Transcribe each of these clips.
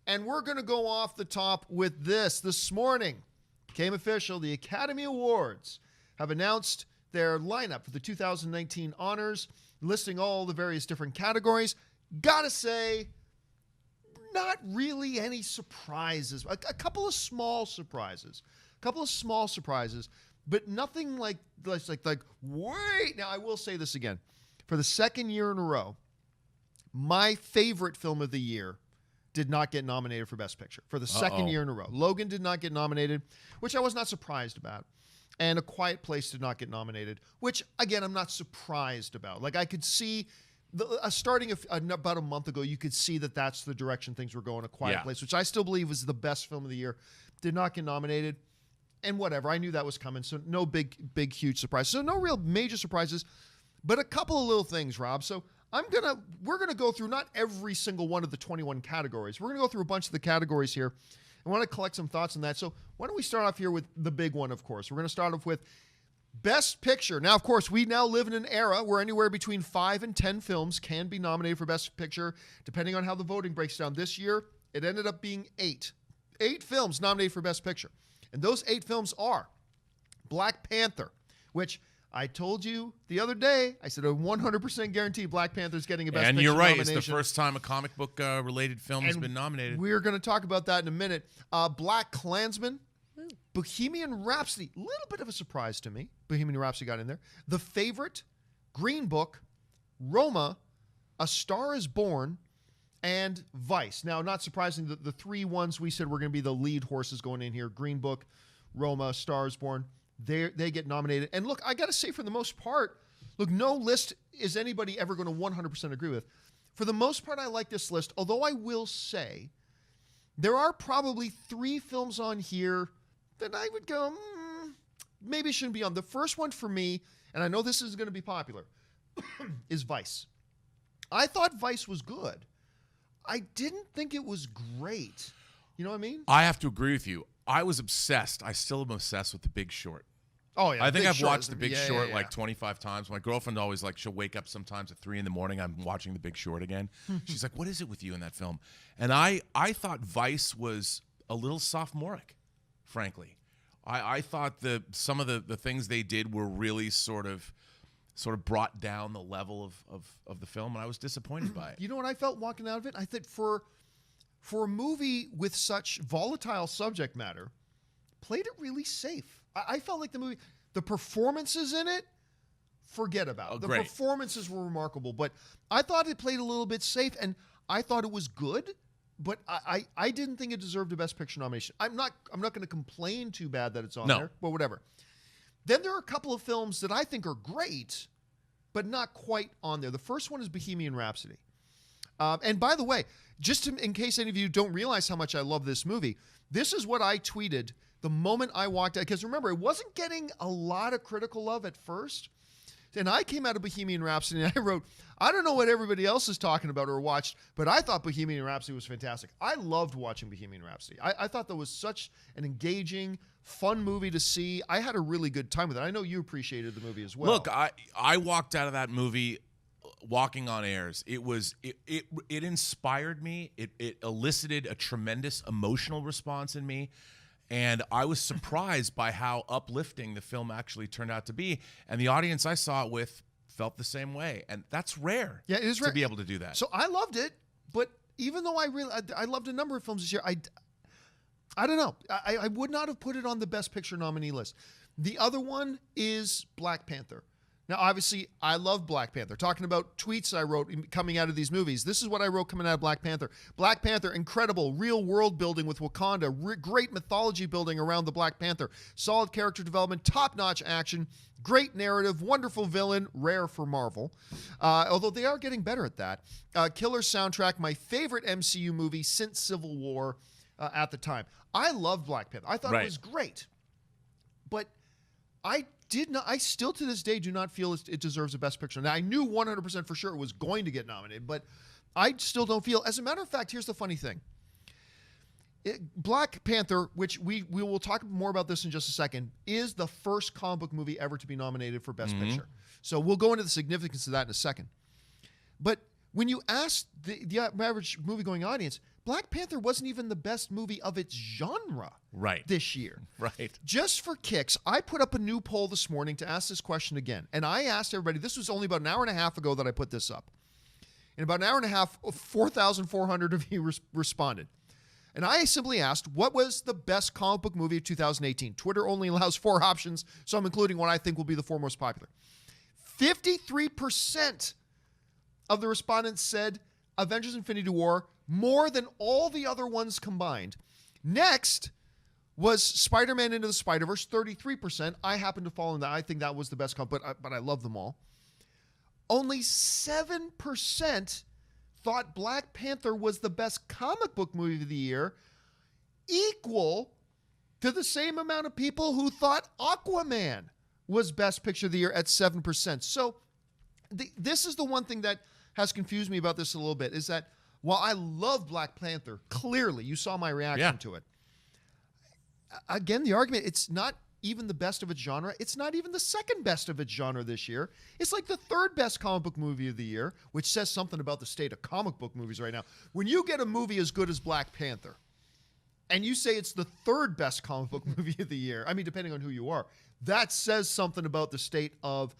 And we're going to go off the top with this. This morning became official. The Academy Awards have announced their lineup for the 2019 honors, listing all the various different categories. Gotta say, not really any surprises. A couple of small surprises. But nothing like wait. Now, I will say this again. For the second year in a row, my favorite film of the year did not get nominated for Best Picture. For the second year in a row. Logan did not get nominated, which I was not surprised about. And A Quiet Place did not get nominated, which, again, I'm not surprised about. Like, I could see, starting about a month ago, you could see that that's the direction things were going, A Quiet Place, which I still believe was the best film of the year. Did not get nominated. And whatever, I knew that was coming, so no big, huge surprise. So no real major surprises, but a couple of little things, Rob. So we're gonna go through not every single one of the 21 categories. We're gonna go through a bunch of the categories here. I want to collect some thoughts on that. So why don't we start off here with the big one, of course. We're gonna start off with Best Picture. Now, of course, we now live in an era where anywhere between 5 and 10 films can be nominated for Best Picture, depending on how the voting breaks down. This year, it ended up being 8. 8 films nominated for Best Picture. And those 8 films are Black Panther, which I told you the other day, I said a 100% guarantee Black Panther's getting a Best Picture nomination. And you're right, nomination. it's the first time a comic book related film has been nominated. We're going to talk about that in a minute. BLACKkKLANSMAN, Bohemian Rhapsody, a little bit of a surprise to me. Bohemian Rhapsody got in there. The Favorite, Green Book, Roma, A Star is Born, and Vice. Now, not surprising, the 3 ones we said were going to be the lead horses going in here, Green Book, Roma, Star is Born, they get nominated. And look, I got to say, for the most part, look, no list is anybody ever going to 100% agree with. For the most part, I like this list, although I will say there are probably 3 films on here that I would go, maybe shouldn't be on. The first one for me, and I know this is going to be popular, is Vice. I thought Vice was good. I didn't think it was great. You know what I mean? I have to agree with you. I was obsessed. I still am obsessed with The Big Short. Oh, yeah. I think I've watched The Big Short like 25 times. My girlfriend always, she'll wake up sometimes at 3 in the morning. I'm watching The Big Short again. She's like, what is it with you in that film? And I thought Vice was a little sophomoric, frankly. I thought some of the things they did were really sort of brought down the level of the film, and I was disappointed by it. You know what I felt walking out of it? I think for a movie with such volatile subject matter, played it really safe. I felt like the performances in it, forget about it. The performances were remarkable, but I thought it played a little bit safe, and I thought it was good, but I didn't think it deserved a Best Picture nomination. I'm not going to complain too bad that it's on there, but whatever. Then there are a couple of films that I think are great, but not quite on there. The first one is Bohemian Rhapsody. And by the way, just in case any of you don't realize how much I love this movie, this is what I tweeted the moment I walked out. Because remember, it wasn't getting a lot of critical love at first. And I came out of Bohemian Rhapsody and I wrote, I don't know what everybody else is talking about or watched, but I thought Bohemian Rhapsody was fantastic. I loved watching Bohemian Rhapsody. I thought that was such an engaging, fun movie to see. I had a really good time with it. I know you appreciated the movie as well. Look, I walked out of that movie walking on airs. It inspired me. It elicited a tremendous emotional response in me. And I was surprised by how uplifting the film actually turned out to be. And the audience I saw it with felt the same way. And that's rare. Yeah, it is rare to be able to do that. So I loved it, but even though I loved a number of films this year, I don't know. I would not have put it on the Best Picture nominee list. The other one is Black Panther. Now, obviously, I love Black Panther. Talking about tweets I wrote coming out of these movies, this is what I wrote coming out of Black Panther. Black Panther, incredible, real world building with Wakanda, great mythology building around the Black Panther, solid character development, top-notch action, great narrative, wonderful villain, rare for Marvel, although they are getting better at that. Killer soundtrack, my favorite MCU movie since Civil War at the time. I loved Black Panther. I thought it was great, but I still to this day do not feel it deserves a Best Picture. Now, I knew 100% for sure it was going to get nominated, but I still don't feel. As a matter of fact, here's the funny thing. Black Panther, which we will talk more about this in just a second, is the first comic book movie ever to be nominated for Best Picture. So we'll go into the significance of that in a second. But when you ask the average movie-going audience, Black Panther wasn't even the best movie of its genre this year. Right. Just for kicks, I put up a new poll this morning to ask this question again. And I asked everybody, this was only about an hour and a half ago that I put this up. In about an hour and a half, 4,400 of you responded. And I simply asked, what was the best comic book movie of 2018? Twitter only allows 4 options, so I'm including what I think will be the 4 most popular. 53% of the respondents said Avengers Infinity War, more than all the other ones combined. Next was Spider-Man Into the Spider-Verse, 33%. I happen to fall in that. I think that was the best comic, but I love them all. Only 7% thought Black Panther was the best comic book movie of the year, equal to the same amount of people who thought Aquaman was best picture of the year at 7%. So this is the one thing that has confused me about this a little bit, is that while I love Black Panther, clearly, you saw my reaction to it. Again, the argument, it's not even the best of its genre. It's not even the second best of its genre this year. It's like the 3rd best comic book movie of the year, which says something about the state of comic book movies right now. When you get a movie as good as Black Panther, and you say it's the 3rd best comic book movie of the year, I mean, depending on who you are, that says something about the state of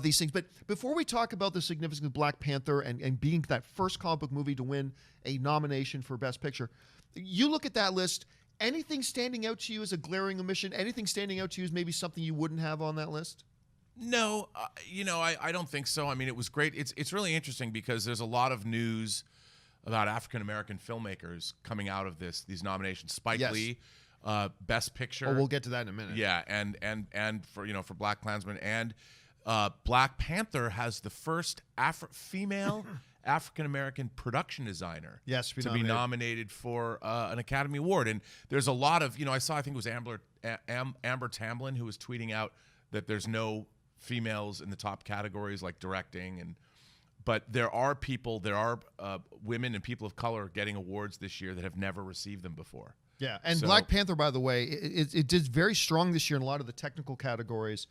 these things. But before we talk about the significance of Black Panther and being that first comic book movie to win a nomination for Best Picture, you look at that list. Anything standing out to you as a glaring omission? Anything standing out to you as maybe something you wouldn't have on that list? No, I don't think so. I mean, it was great. It's really interesting because there's a lot of news about African-American filmmakers coming out of these nominations. Spike Lee, Best Picture. Oh, we'll get to that in a minute. Yeah, and for BLACKkKLANSMAN, and Black Panther has the first female African-American production designer to be nominated for an Academy Award. And there's a lot of, I think it was Amber Tamblyn who was tweeting out that there's no females in the top categories like directing. But there are women and people of color getting awards this year that have never received them before. Yeah, and Black Panther, by the way, it did very strong this year in a lot of the technical categories,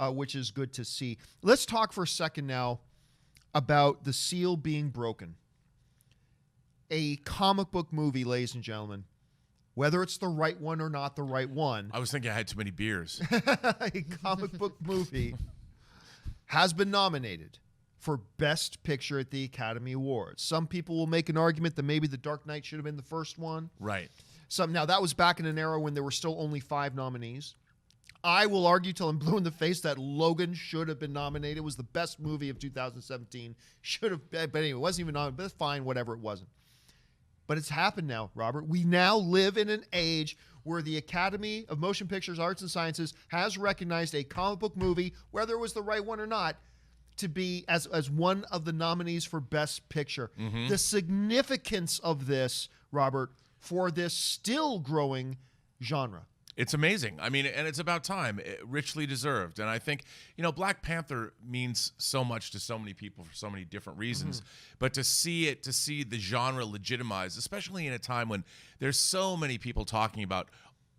which is good to see. Let's talk for a second now about the seal being broken. A comic book movie, ladies and gentlemen, whether it's the right one or not the right one. I was thinking I had too many beers. A comic book movie has been nominated for Best Picture at the Academy Awards. Some people will make an argument that maybe The Dark Knight should have been the first one. Right. Now, that was back in an era when there were still only 5 nominees. I will argue till I'm blue in the face that Logan should have been nominated. It was the best movie of 2017. Should have been, but anyway, it wasn't even nominated. But it's fine, whatever, it wasn't. But it's happened now, Robert. We now live in an age where the Academy of Motion Pictures, Arts and Sciences has recognized a comic book movie, whether it was the right one or not, to be as one of the nominees for Best Picture. Mm-hmm. The significance of this, Robert, for this still growing genre. It's amazing. I mean, and it's about time. Richly deserved. And I think, Black Panther means so much to so many people for so many different reasons. Mm-hmm. But to see the genre legitimized, especially in a time when there's so many people talking about,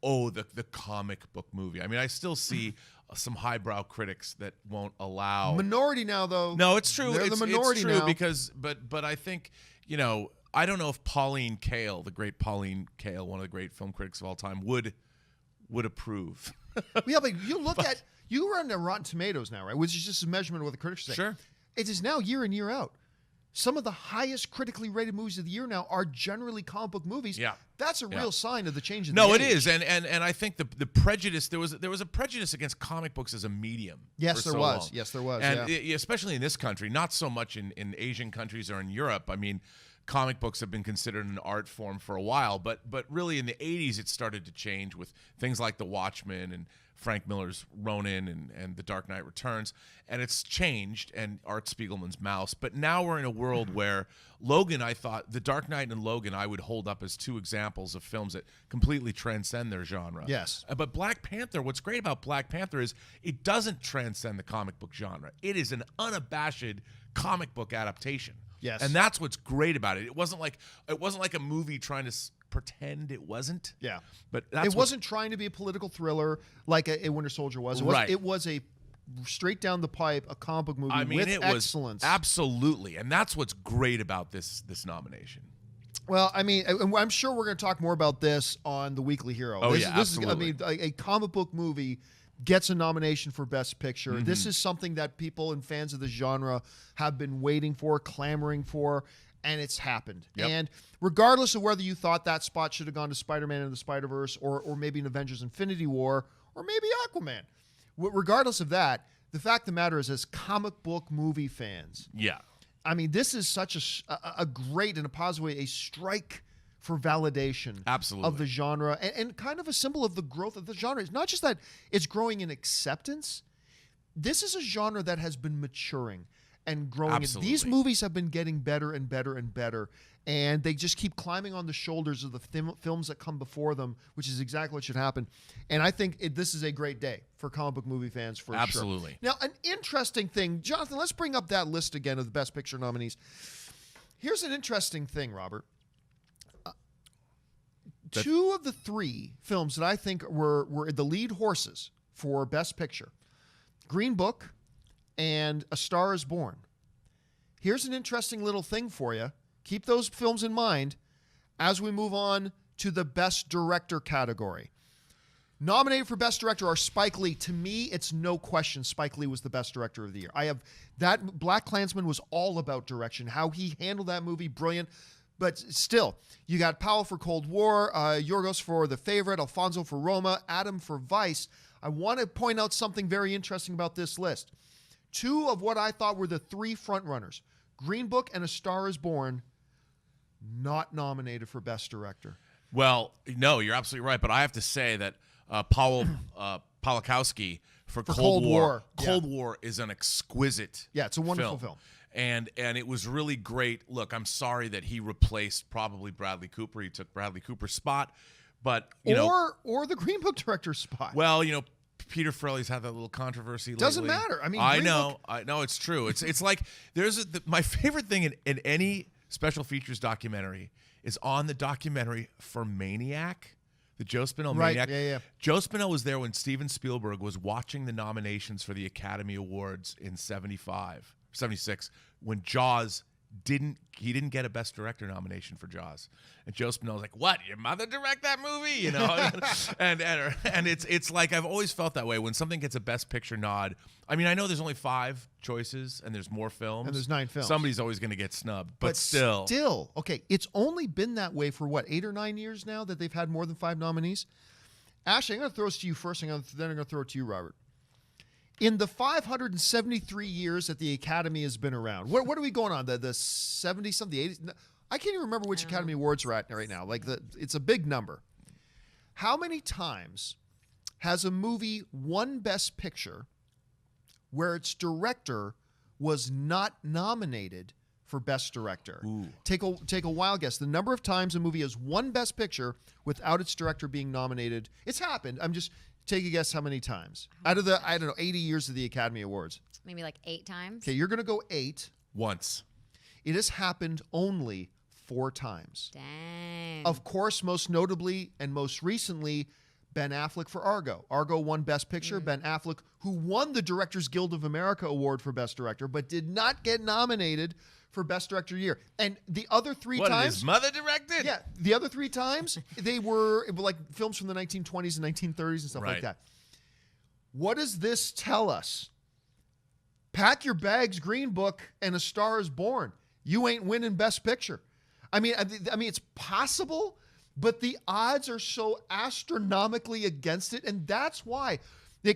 the comic book movie. I mean, I still see some highbrow critics that won't allow. Minority now, though. No, it's true. They're the minority it's true now. Because, but I think, I don't know if Pauline Kael, the great Pauline Kael, one of the great film critics of all time, would approve. Yeah, but you run to Rotten Tomatoes now, right? Which is just a measurement of what the critics say. Sure. It is now year in, year out. Some of the highest critically rated movies of the year now are generally comic book movies. Yeah. That's a real sign of the change in the age. No, it is. And I think the prejudice, there was a prejudice against comic books as a medium. Yes, there was. Long. Yes, there was. And especially in this country, not so much in Asian countries or in Europe. I mean, comic books have been considered an art form for a while, but really in the 80s it started to change with things like The Watchmen and Frank Miller's Ronin and The Dark Knight Returns, and it's changed, and Art Spiegelman's Mouse. But now we're in a world where Logan, I thought, The Dark Knight and Logan I would hold up as 2 examples of films that completely transcend their genre. Yes. But Black Panther, what's great about Black Panther is it doesn't transcend the comic book genre. It is an unabashed comic book adaptation. Yes. And that's what's great about it. It wasn't like a movie trying to pretend it wasn't. Yeah. But it wasn't trying to be a political thriller like a Winter Soldier was. It was a straight down the pipe, a comic book movie with excellence. Absolutely. And that's what's great about this nomination. Well, I mean, I'm sure we're going to talk more about this on the Weekly Hero. Oh, this, yeah, this absolutely. is, I mean, a comic book movie gets a nomination for Best Picture. This is something that people and fans of the genre have been waiting for, clamoring for, and it's happened. Yep. And regardless of whether you thought that spot should have gone to Spider-Man and the Spider-Verse or maybe an Avengers Infinity War or maybe Aquaman, regardless of that, the fact of the matter is, as comic book movie fans, Yeah. I mean, this is such a great, in a positive way, a strike for validation Absolutely. of the genre and kind of a symbol of the growth of the genre. It's not just that it's growing in acceptance. This is a genre that has been maturing and growing. Absolutely. These movies have been getting better and better and better, and they just keep climbing on the shoulders of the films that come before them, which is exactly what should happen. And I think this is a great day for comic book movie fans for Absolutely. sure. Now, an interesting thing, Jonathan, let's bring up that list again of the Best Picture nominees. Here's an interesting thing, Robert. Two of the three films that I think were the lead horses for Best Picture, Green Book and A Star is Born. Here's an interesting little thing for you. Keep those films in mind as we move on to the Best Director category. Nominated for Best Director are Spike Lee. To me, it's no question Spike Lee was the Best Director of the year. BLACKkKLANSMAN was all about direction. How he handled that movie, brilliant. But still, you got Powell for Cold War, Yorgos for The Favorite, Alfonso for Roma, Adam for Vice. I want to point out something very interesting about this list. Two of what I thought were the three frontrunners, Green Book and A Star is Born, not nominated for Best Director. Well, no, you're absolutely right. But I have to say that Paweł Pawlikowski for Cold War. Cold War is an exquisite it's a wonderful film. And it was really great. Look, I'm sorry that he replaced probably Bradley Cooper. He took Bradley Cooper's spot. But, or the Green Book director's spot. Well, Peter Farrelly's had that little controversy lately. Doesn't matter. I mean, I know, it's true. It's like my favorite thing in any special features documentary is on the documentary for Maniac, the Joe Spinell Maniac. Yeah. Joe Spinell was there when Steven Spielberg was watching the nominations for the Academy Awards in 76, when Jaws didn't get a Best Director nomination for Jaws, and Joe Spinell was like, "What? Your mother direct that movie?" and it's like I've always felt that way when something gets a Best Picture nod. I mean, I know there's only 5 choices and there's more films, and there's 9 films. Somebody's always going to get snubbed, but still, okay. It's only been that way for what, 8 or 9 years now that they've had more than 5 nominees. Ashley, I'm going to throw this to you first, then I'm going to throw it to you, Robert. In the 573 years that the Academy has been around, what are we going on? The 70-something, the 80s? I can't even remember which Academy Awards we're at right now. It's a big number. How many times has a movie won Best Picture where its director was not nominated for Best Director? Ooh. Take a wild guess. The number of times a movie has won Best Picture without its director being nominated. It's happened. Take a guess how many times out of the 80 years of the Academy Awards. Maybe like 8 times. Okay, you're going to go 8. Once. It has happened only 4 times. Dang. Of course, most notably and most recently, Ben Affleck for Argo. Argo won Best Picture. Ben Affleck, who won the Directors Guild of America Award for Best Director, but did not get nominated for Best Director year. And the other 3 What, times... his mother directed? Yeah, the other 3 times, they were like films from the 1920s and 1930s and stuff like that. What does this tell us? Pack your bags, Green Book, and A Star is Born. You ain't winning Best Picture. I mean, it's possible, but the odds are so astronomically against it, and that's why...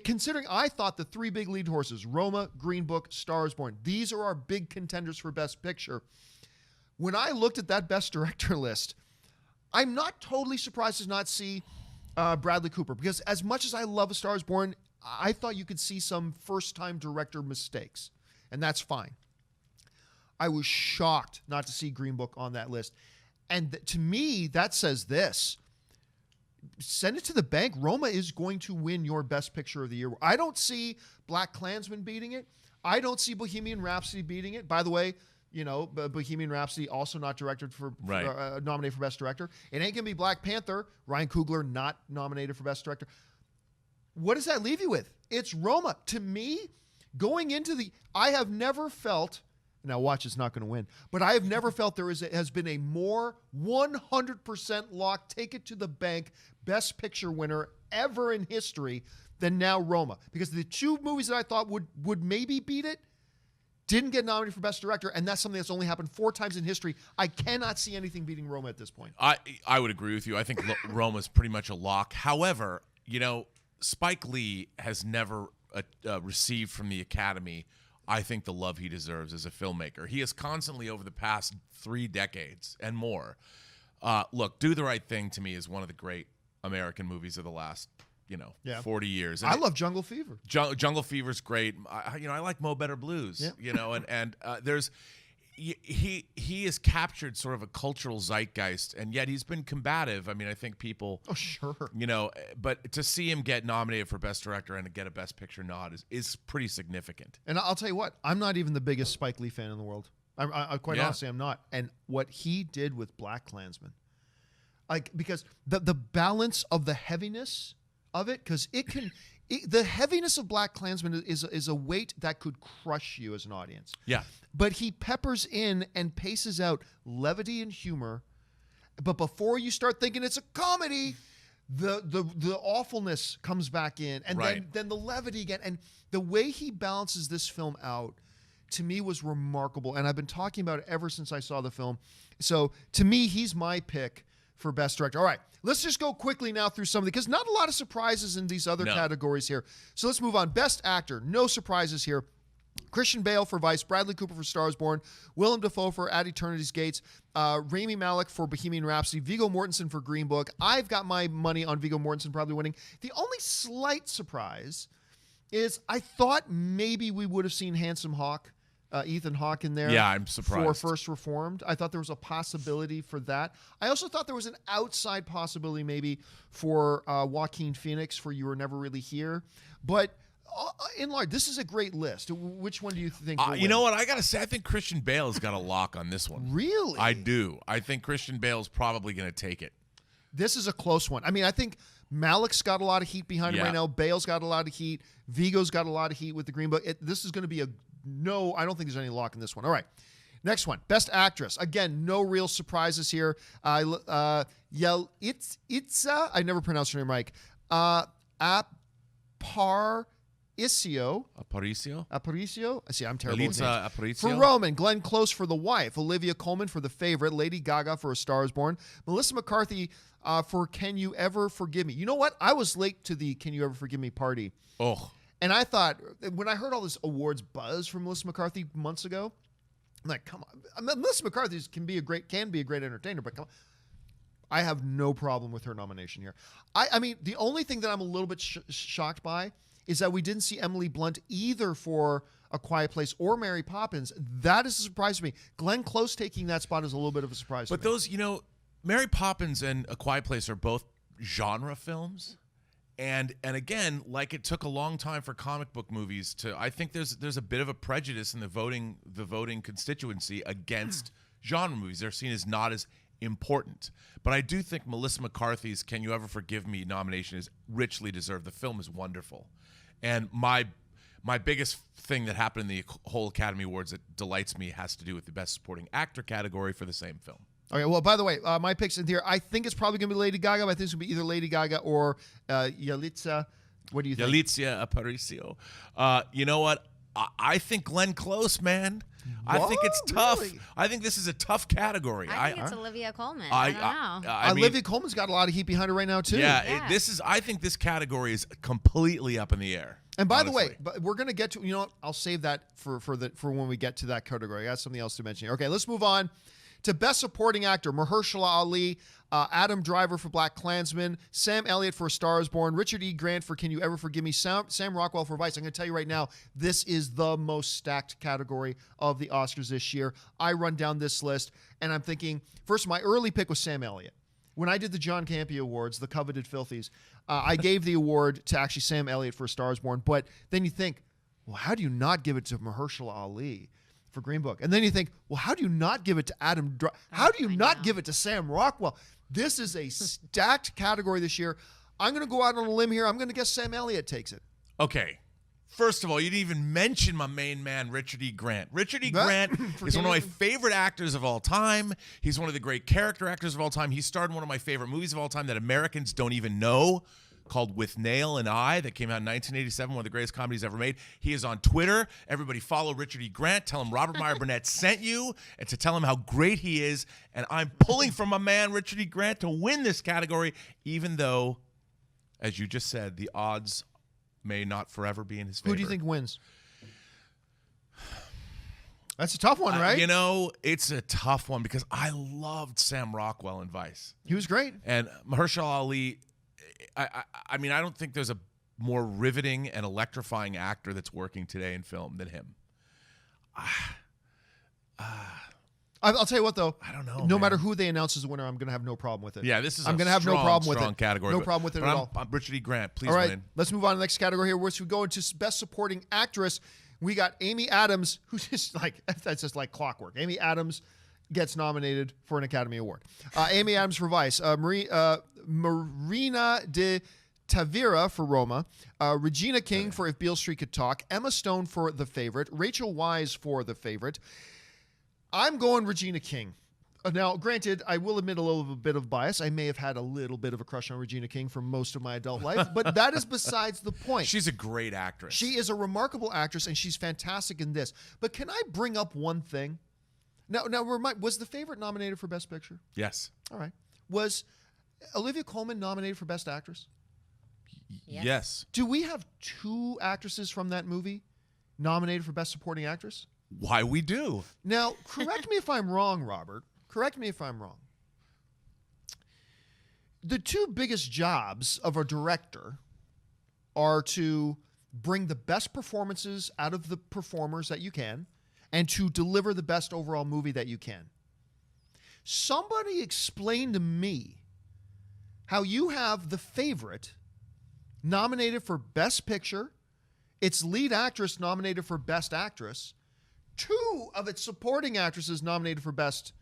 Considering I thought the 3 big lead horses, Roma, Green Book, Star is Born, these are our big contenders for Best Picture. When I looked at that Best Director list, I'm not totally surprised to not see Bradley Cooper, because as much as I love A Star is Born, I thought you could see some first-time director mistakes, and that's fine. I was shocked not to see Green Book on that list. And to me, that says this. Send it to the bank. Roma is going to win your Best Picture of the Year. I don't see BLACKkKLANSMAN beating it. I don't see Bohemian Rhapsody beating it. By the way, Bohemian Rhapsody also not nominated for Best Director. It ain't going to be Black Panther. Ryan Coogler not nominated for Best Director. What does that leave you with? It's Roma. To me, going into I have never felt, Now watch, it's not going to win. But I have never felt has been a more 100% lock, take it to the bank, best picture winner ever in history than now Roma. Because the two movies that I thought would maybe beat it didn't get nominated for Best Director, and that's something that's only happened 4 times in history. I cannot see anything beating Roma at this point. I would agree with you. I think Roma's pretty much a lock. However, Spike Lee has never received from the Academy, I think, the love he deserves as a filmmaker. He has constantly, over the past 3 decades and more, look, Do the Right Thing to me is one of the great American movies of the last 40 years. And I love Jungle Fever. Jungle Fever's great. I like Mo Better Blues. Yeah. And there's he has captured sort of a cultural zeitgeist, and yet he's been combative. I mean, I think people. Oh, sure. But to see him get nominated for Best Director and to get a Best Picture nod is pretty significant. And I'll tell you what, I'm not even the biggest Spike Lee fan in the world. I quite honestly, I'm not. And what he did with BLACKkKLANSMAN, because the balance of the heaviness of it, because the heaviness of BLACKkKLANSMAN is a weight that could crush you as an audience. Yeah. But he peppers in and paces out levity and humor. But before you start thinking it's a comedy, the awfulness comes back in, and then the levity again. And the way he balances this film out, to me, was remarkable. And I've been talking about it ever since I saw the film. So to me, he's my pick for Best Director. All right, let's just go quickly now through some of because not a lot of surprises in these other categories here. So let's move on. Best Actor, no surprises here. Christian Bale for Vice, Bradley Cooper for Stars Born, Willem Dafoe for At Eternity's Gates, Rami Malek for Bohemian Rhapsody, Viggo Mortensen for Green Book. I've got my money on Viggo Mortensen probably winning. The only slight surprise is I thought maybe we would have seen Handsome Hawk, Ethan Hawke in there. Yeah, I'm surprised. For First Reformed. I thought there was a possibility for that. I also thought there was an outside possibility maybe for Joaquin Phoenix for You Were Never Really Here. But in large, this is a great list. Which one do you think will win? You know what? I got to say, I think Christian Bale's got a lock on this one. Really? I do. I think Christian Bale's probably going to take it. This is a close one. I mean, I think Malik's got a lot of heat behind him right now. Bale's got a lot of heat. Viggo's got a lot of heat with the Green Book. This is going to be no, I don't think there's any lock in this one. All right. Next one. Best Actress. Again, no real surprises here. Yelitsa, I never pronounced her name right. Aparicio. See, I'm terrible with names. Aparicio. For Roman, Glenn Close for The Wife, Olivia Colman for The Favorite, Lady Gaga for A Star Is Born, Melissa McCarthy for Can You Ever Forgive Me. You know what? I was late to the Can You Ever Forgive Me party. Oh. And I thought, when I heard all this awards buzz from Melissa McCarthy months ago, I'm like, come on. I mean, Melissa McCarthy can be a great entertainer, but come on. I have no problem with her nomination here. I mean, the only thing that I'm a little bit shocked by is that we didn't see Emily Blunt either for A Quiet Place or Mary Poppins. That is a surprise to me. Glenn Close taking that spot is a little bit of a surprise to me. But those, Mary Poppins and A Quiet Place are both genre films. And again, like it took a long time for comic book movies I think there's a bit of a prejudice in the voting constituency against genre movies. They're seen as not as important. But I do think Melissa McCarthy's Can You Ever Forgive Me nomination is richly deserved. The film is wonderful. And my biggest thing that happened in the whole Academy Awards that delights me has to do with the Best Supporting Actor category for the same film. Okay, well, by the way, my picks in here, I think it's probably going to be Lady Gaga, but I think it's going to be either Lady Gaga or Yalitza. What do you think? Yalitza Aparicio. You know what? I think Glenn Close, man. I think it's tough. Really? I think this is a tough category. I think it's Olivia Colman. I don't know. Olivia Colman's got a lot of heat behind her right now, too. Yeah. I think this category is completely up in the air. And by the way, we're going to get to, what? I'll save that for when we get to that category. I got something else to mention here. Okay, let's move on to Best Supporting Actor. Mahershala Ali, Adam Driver for BLACKkKLANSMAN, Sam Elliott for A Star Is Born, Richard E. Grant for Can You Ever Forgive Me, Sam Rockwell for Vice. I'm going to tell you right now, this is the most stacked category of the Oscars this year. I run down this list, and I'm thinking, first, my early pick was Sam Elliott. When I did the John Campea Awards, the coveted filthies, I gave the award to actually Sam Elliott for A Star Is Born. But then you think, well, how do you not give it to Mahershala Ali for Green Book? And then you think, well, how do you not give it to Adam Driver? How do you not give it to Sam Rockwell? This is a stacked category this year. I'm going to go out on a limb here. I'm going to guess Sam Elliott takes it. Okay. First of all, you didn't even mention my main man, Richard E. Grant. Richard E. Grant is one of my favorite actors of all time. He's one of the great character actors of all time. He starred in one of my favorite movies of all time that Americans don't even know, called With Nail and I, that came out in 1987, one of the greatest comedies ever made. He is on Twitter. Everybody follow Richard E. Grant. Tell him Robert Meyer Burnett sent you, and to tell him how great he is. And I'm pulling for my man, Richard E. Grant, to win this category, even though, as you just said, the odds may not forever be in his favor. Who do you think wins? That's a tough one, right? You know, it's a tough one because I loved Sam Rockwell in Vice. He was great. And Mahershala Ali, I mean, I don't think there's a more riveting and electrifying actor that's working today in film than him. I'll tell you what, though. I don't know. No matter who they announce as a winner, I'm going to have no problem with it. Yeah, this is I'm going to have no problem with it. Category. No problem with it at all. I'm Richard E. Grant. Please all right, win. let's move on to the next category here, which we go into Best Supporting Actress. We got Amy Adams, who's just like, that's just like clockwork. Amy Adams gets nominated for an Academy Award. Amy Adams for Vice. Marina de Tavira for Roma. Regina King for If Beale Street Could Talk. Emma Stone for The Favorite. Rachel Weisz for The Favorite. I'm going Regina King. Now, granted, I will admit a little bit of bias. I may have had a little bit of a crush on Regina King for most of my adult life, but that is besides the point. She's a great actress. She is a remarkable actress, and she's fantastic in this. But can I bring up one thing? Now, was The Favorite nominated for Best Picture? Yes. All right. Was Olivia Colman nominated for Best Actress? Yes. Do we have two actresses from that movie nominated for Best Supporting Actress? Why we do. Now, correct me if I'm wrong, Robert. Correct me if I'm wrong. The two biggest jobs of a director are to bring the best performances out of the performers that you can and to deliver the best overall movie that you can. Somebody explain to me how you have The Favorite nominated for Best Picture, its lead actress nominated for Best Actress, two of its supporting actresses nominated for Best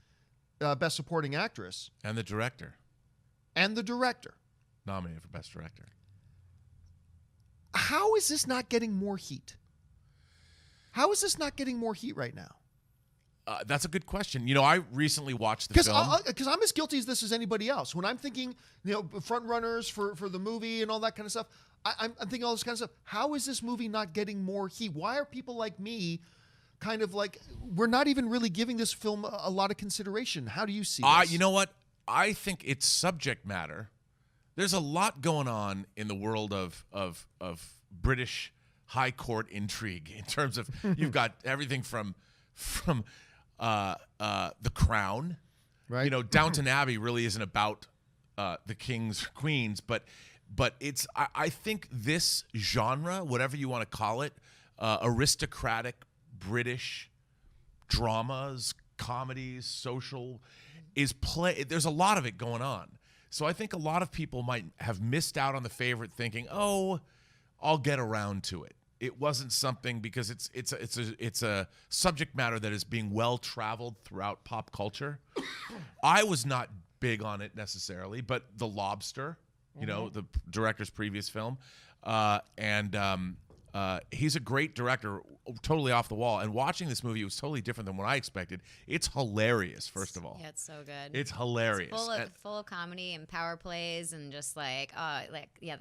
Supporting Actress. And the director. Nominated for Best Director. How is this not getting more heat? How is this not getting more heat right now? That's a good question. You know, I recently watched the film. Because I'm as guilty as this as anybody else. When I'm thinking, you know, front runners for the movie and all that kind of stuff, I'm thinking all this kind of stuff. How is this movie not getting more heat? Why are people like me kind of like, we're not even really giving this film a lot of consideration? How do you see this? You know what? I think it's subject matter. There's a lot going on in the world of British high court intrigue in terms of you've got everything from The Crown, right? You know, Downton Abbey really isn't about the kings or queens, but it's I think this genre, whatever you want to call it, aristocratic British dramas, comedies, social, there's a lot of it going on. So I think a lot of people might have missed out on The Favorite thinking, oh, I'll get around to it. It wasn't something because it's a subject matter that is being well traveled throughout pop culture. I was not big on it necessarily, but The Lobster, you know, the director's previous film, he's a great director, totally off the wall. And watching this movie, it was totally different than what I expected. It's hilarious, first of all. Yeah, it's so good. It's hilarious. It's full of comedy and power plays and just the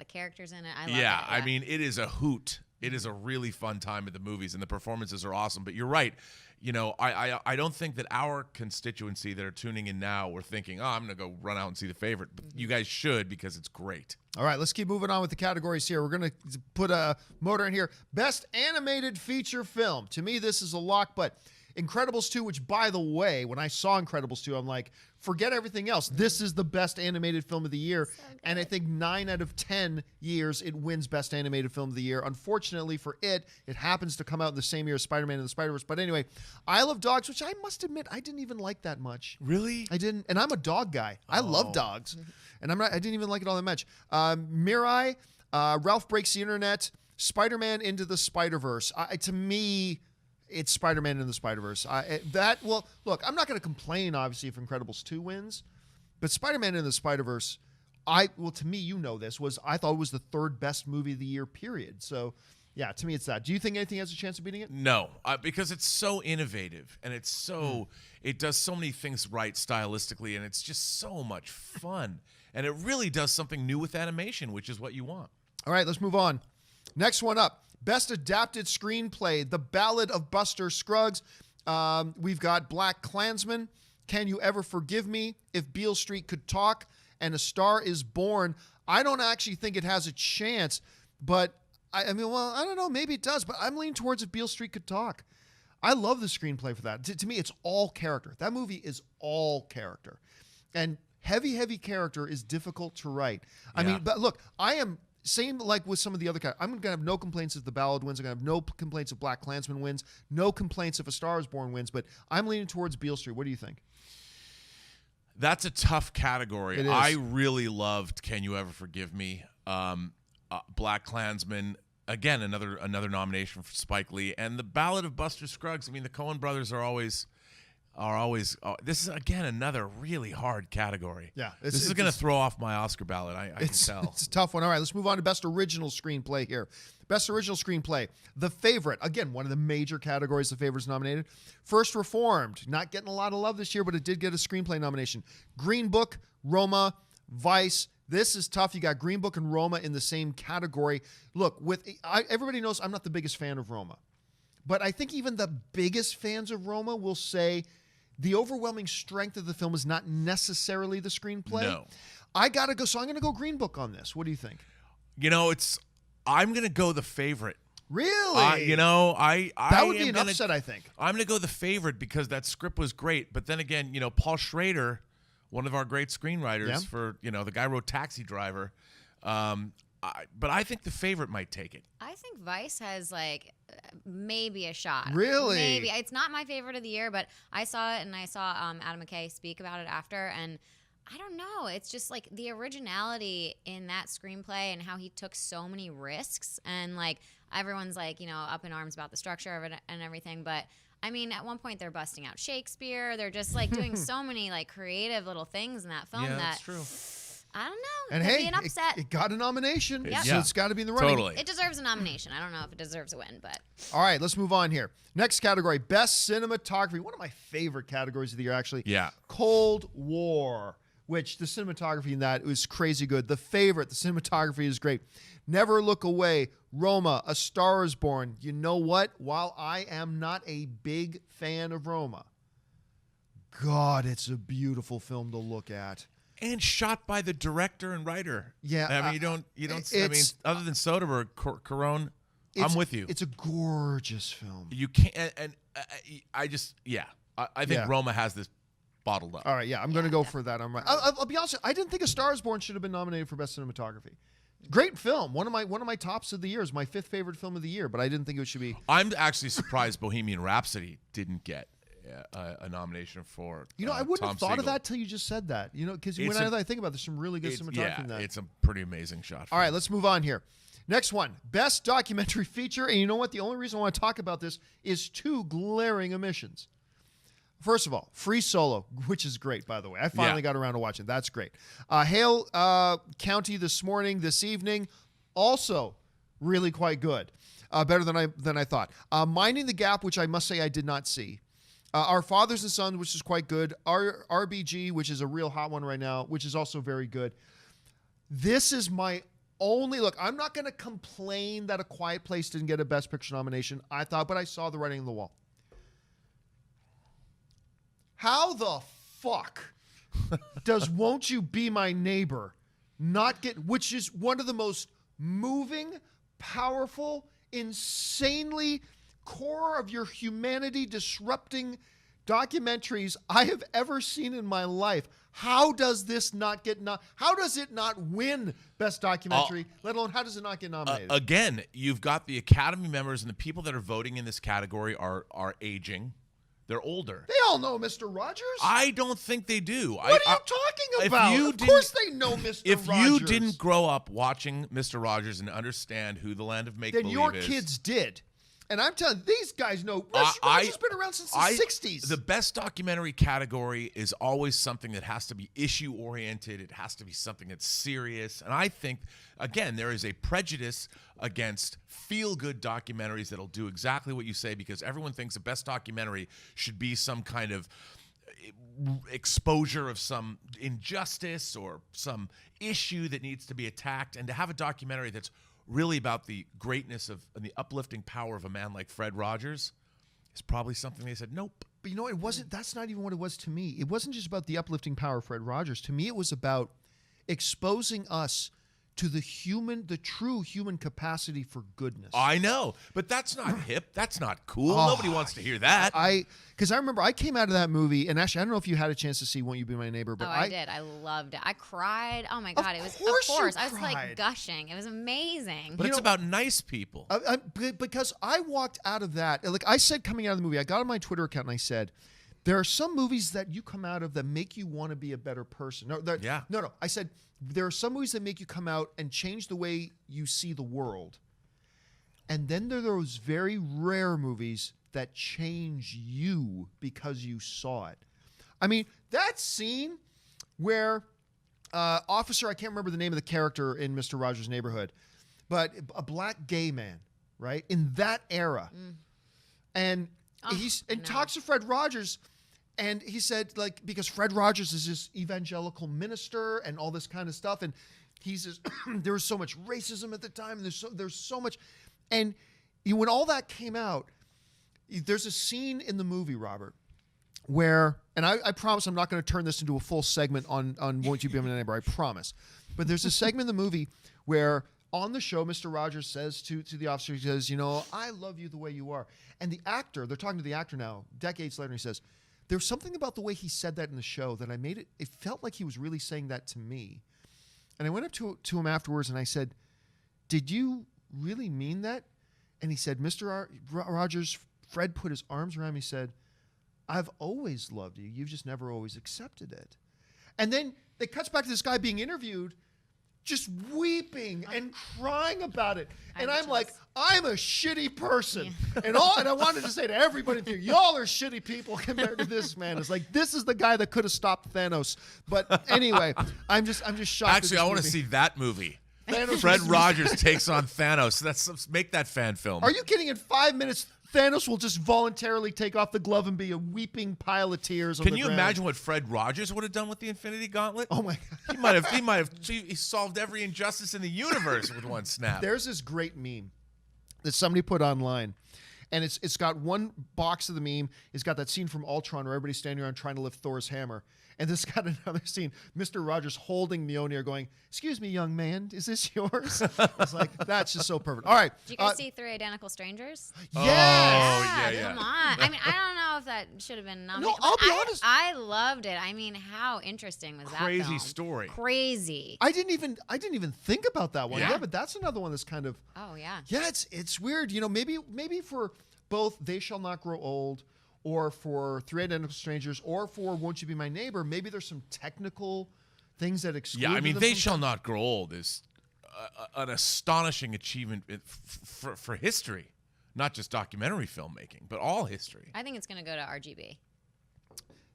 characters in it. I love it. Yeah, I mean, it is a hoot. It is a really fun time at the movies, and the performances are awesome. But you're right. You know, I don't think that our constituency that are tuning in now were thinking, oh, I'm going to go run out and see The Favorite. But you guys should, because it's great. All right, let's keep moving on with the categories here. We're going to put a motor in here. Best Animated Feature Film. To me, this is a lock, but Incredibles 2, which, by the way, when I saw Incredibles 2, I'm like, forget everything else. This is the best animated film of the year. So and I think 9 out of 10 years, it wins Best Animated Film of the Year. Unfortunately for it happens to come out in the same year as Spider-Man and the Spider-Verse. But anyway, Isle of Dogs, which I must admit, I didn't even like that much. Really? I didn't. And I'm a dog guy. I love dogs. And I didn't even like it all that much. Mirai, Ralph Breaks the Internet, Spider-Man Into the Spider-Verse. To me, it's Spider-Man in the Spider-Verse. Look, I'm not going to complain, obviously, if Incredibles 2 wins, but Spider-Man in the Spider-Verse, to me, you know this, I thought it was the third best movie of the year, period. So Yeah, to me it's that. Do you think anything has a chance of beating it? No, because it's so innovative and it's so it does so many things right stylistically, and it's just so much fun. And it really does something new with animation, which is what you want. All right, let's move on. Next one up. Best Adapted Screenplay, The Ballad of Buster Scruggs. We've got BLACKkKLANSMAN, Can You Ever Forgive Me, If Beale Street Could Talk, and A Star Is Born. I don't actually think it has a chance, but I mean, well, I don't know. Maybe it does, but I'm leaning towards If Beale Street Could Talk. I love the screenplay for that. To me, it's all character. That movie is all character. And heavy character is difficult to write. I mean, but look, I am same like with some of the other characters. I'm going to have no complaints if The Ballad wins. I'm going to have no complaints if BLACKkKLANSMAN wins. No complaints if A Star Is Born wins. But I'm leaning towards Beale Street. What do you think? That's a tough category. It is. I really loved Can You Ever Forgive Me? BLACKkKLANSMAN, again, another nomination for Spike Lee, and The Ballad of Buster Scruggs. I mean, the Coen brothers are always. This is again another really hard category. Yeah, this is going to throw off my Oscar ballot. I can tell. It's a tough one. All right, let's move on to Best Original Screenplay here. Best Original Screenplay, The Favorite. Again, one of the major categories The Favorite's nominated. First Reformed, not getting a lot of love this year, but it did get a screenplay nomination. Green Book, Roma, Vice. This is tough. You got Green Book and Roma in the same category. Look, everybody knows I'm not the biggest fan of Roma, but I think even the biggest fans of Roma will say the overwhelming strength of the film is not necessarily the screenplay. No. I got to go. So I'm going to go Green Book on this. What do you think? I'm going to go The Favorite. Really? That would be an upset, I think. I'm going to go The Favorite because that script was great. But then again, Paul Schrader, one of our great screenwriters for, the guy who wrote Taxi Driver. But I think The Favorite might take it. I think Vice has maybe a shot. Really? Maybe. It's not my favorite of the year, but I saw it and I saw Adam McKay speak about it after, and I don't know. It's just the originality in that screenplay and how he took so many risks, and everyone's up in arms about the structure of it and everything, but I mean, at one point they're busting out Shakespeare. They're just doing so many creative little things in that film that's true. I don't know. And Could hey, be an upset. it got a nomination, Yep. so it's got to be in the running. Totally. It deserves a nomination. I don't know if it deserves a win, but. All right, let's move on here. Next category, Best Cinematography. One of my favorite categories of the year, actually. Yeah. Cold War, which the cinematography in that was crazy good. The Favorite, the cinematography is great. Never Look Away, Roma, A Star Is Born. You know what? While I am not a big fan of Roma, God, it's a beautiful film to look at. And shot by the director and writer. Yeah, I mean, you don't. I mean, other than Soderbergh, Cuarón, I'm with you. It's a gorgeous film. You can't. And I just, I think Roma has this bottled up. All right, I'm going to go for that. I'm right. I'll be honest. I didn't think A Star Is Born should have been nominated for Best Cinematography. Great film. One of my tops of the year is my 5th favorite film of the year, but I didn't think it should be. I'm actually surprised Bohemian Rhapsody didn't get a nomination for. I wouldn't Tom have thought Siegel. of that till you just said that. Because when I think about it, there's some really good cinematography in that. It's a pretty amazing shot. All right, let's move on here. Next one, Best Documentary Feature. And you know what? The only reason I want to talk about this is 2 glaring omissions. First of all, Free Solo, which is great, by the way. I finally got around to watching. That's great. Hale County this evening, also really quite good. Better than I thought. Minding the Gap, which I must say I did not see. Our Fathers and Sons, which is quite good. RBG, which is a real hot one right now, which is also very good. This is my only look. I'm not going to complain that A Quiet Place didn't get a Best Picture nomination. But I saw the writing on the wall. How the fuck does Won't You Be My Neighbor not get, which is one of the most moving, powerful, insanely core of your humanity disrupting documentaries I have ever seen in my life. How does this not get how does it not win Best Documentary, let alone how does it not get nominated? Again, you've got the Academy members and the people that are voting in this category are aging. They're older. They all know Mr. Rogers. I don't think they do. What are you talking about? Of course they know Mr. Rogers. If you didn't grow up watching Mr. Rogers and understand who the Land of Make-Believe then your is, kids did. And I'm telling you, these guys know. Roger's been around since the 60s. The best documentary category is always something that has to be issue-oriented. It has to be something that's serious. And I think, again, there is a prejudice against feel-good documentaries that'll do exactly what you say, because everyone thinks the best documentary should be some kind of exposure of some injustice or some issue that needs to be attacked. And to have a documentary that's really about the greatness of and the uplifting power of a man like Fred Rogers is probably something they said, nope. But you know, it wasn't. That's not even what it was to me. It wasn't just about the uplifting power of Fred Rogers. To me, it was about exposing us to the true human capacity for goodness. I know, but that's not hip. That's not cool. Nobody wants to hear that. Because I remember I came out of that movie, and actually, I don't know if you had a chance to see Won't You Be My Neighbor, but I did. I loved it. I cried. Oh my God. It was, of course. I was like gushing. It was amazing. But it's about nice people. Because I walked out of that, like I said coming out of the movie, I got on my Twitter account and I said, there are some movies that you come out of that make you want to be a better person. No, I said, there are some movies that make you come out and change the way you see the world. And then there are those very rare movies that change you because you saw it. I mean, that scene where Officer, I can't remember the name of the character in Mr. Rogers' Neighborhood, but a black gay man, right, in that era. And talks to Fred Rogers. And he said, like, because Fred Rogers is this evangelical minister and all this kind of stuff, and he says there was so much racism at the time, and there's so much, and when all that came out, there's a scene in the movie, Robert, where, and I promise I'm not going to turn this into a full segment on Won't You Be My Neighbor, I promise, but there's a segment in the movie where on the show, Mr. Rogers says to the officer, he says, you know, I love you the way you are, and the actor, they're talking to the actor now, decades later, and he says, there was something about the way he said that in the show that it felt like he was really saying that to me. And I went up to him afterwards and I said, did you really mean that? And he said, Mr. Rogers, Fred put his arms around me and said, I've always loved you. You've just never always accepted it. And then it cuts back to this guy being interviewed, just weeping and crying about it. And I'm like, I'm a shitty person. Yeah. And I wanted to say to everybody, y'all are shitty people compared to this man. It's like, this is the guy that could have stopped Thanos. But anyway, I'm just shocked. Actually, I want to see that movie. Fred Rogers takes on Thanos. Make that fan film. Are you kidding? In 5 minutes, Thanos will just voluntarily take off the glove and be a weeping pile of tears on the ground. Can you imagine what Fred Rogers would have done with the Infinity Gauntlet? Oh my God. He solved every injustice in the universe with one snap. There's this great meme that somebody put online. And it's got one box of the meme. It's got that scene from Ultron where everybody's standing around trying to lift Thor's hammer. And this got another scene, Mr. Rogers holding Mjolnir going, excuse me, young man, is this yours? It's like, that's just so perfect. All right. Did you guys see Three Identical Strangers? Yes. Oh, yeah. Come on. I mean, I don't know if that should have been nominated. No, I'll be honest. I loved it. I mean, how interesting was that film? Crazy story. Crazy. I didn't even think about that one. Yeah, but that's another one that's kind of. Oh, yeah. Yeah, it's weird. You know, maybe for both They Shall Not Grow Old or for Three Identical Strangers, or for Won't You Be My Neighbor, maybe there's some technical things that exclude. Yeah, I mean, They Shall Not Grow Old is an astonishing achievement for history, not just documentary filmmaking, but all history. I think it's going to go to RGB.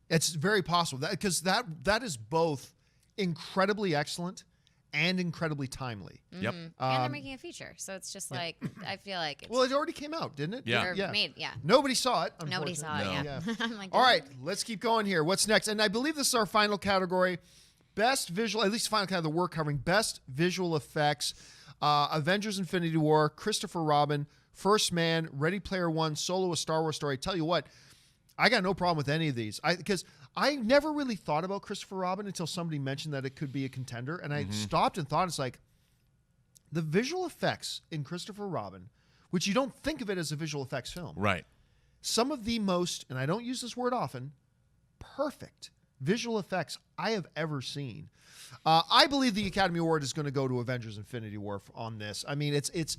It's very possible because that is both incredibly excellent and incredibly timely. Mm-hmm. Yep. And they're making a feature, so it's just like, I feel like it's... Well, it already came out, didn't it? Yeah. Nobody saw it, Nobody saw it, yeah. I'm like, all right, let's keep going here. What's next? And I believe this is our final category. Best visual, at least final category that we're covering, best visual effects. Avengers Infinity War, Christopher Robin, First Man, Ready Player One, Solo: A Star Wars Story. I tell you what, I got no problem with any of these. Because I never really thought about Christopher Robin until somebody mentioned that it could be a contender. And I stopped and thought, it's like, the visual effects in Christopher Robin, which you don't think of it as a visual effects film. Right. Some of the most, and I don't use this word often, perfect visual effects I have ever seen. I believe the Academy Award is going to go to Avengers Infinity War on this. I mean, it's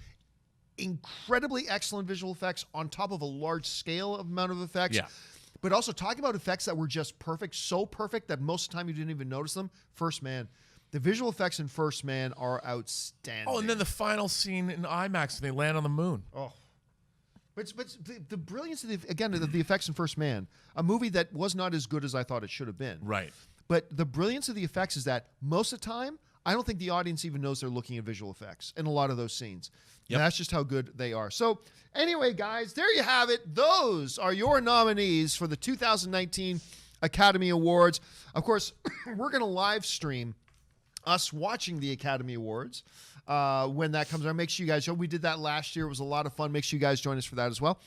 incredibly excellent visual effects on top of a large scale amount of effects. Yeah. But also talking about effects that were just perfect, so perfect that most of the time you didn't even notice them. First Man. The visual effects in First Man are outstanding. Oh, and then the final scene in IMAX, they land on the moon. Oh. But the brilliance of the effects in First Man, a movie that was not as good as I thought it should have been. Right. But the brilliance of the effects is that most of the time, I don't think the audience even knows they're looking at visual effects in a lot of those scenes. Yep. And that's just how good they are. So anyway, guys, there you have it. Those are your nominees for the 2019 Academy Awards. Of course, we're going to live stream us watching the Academy Awards when that comes out. Make sure you guys, we did that last year. It was a lot of fun. Make sure you guys join us for that as well.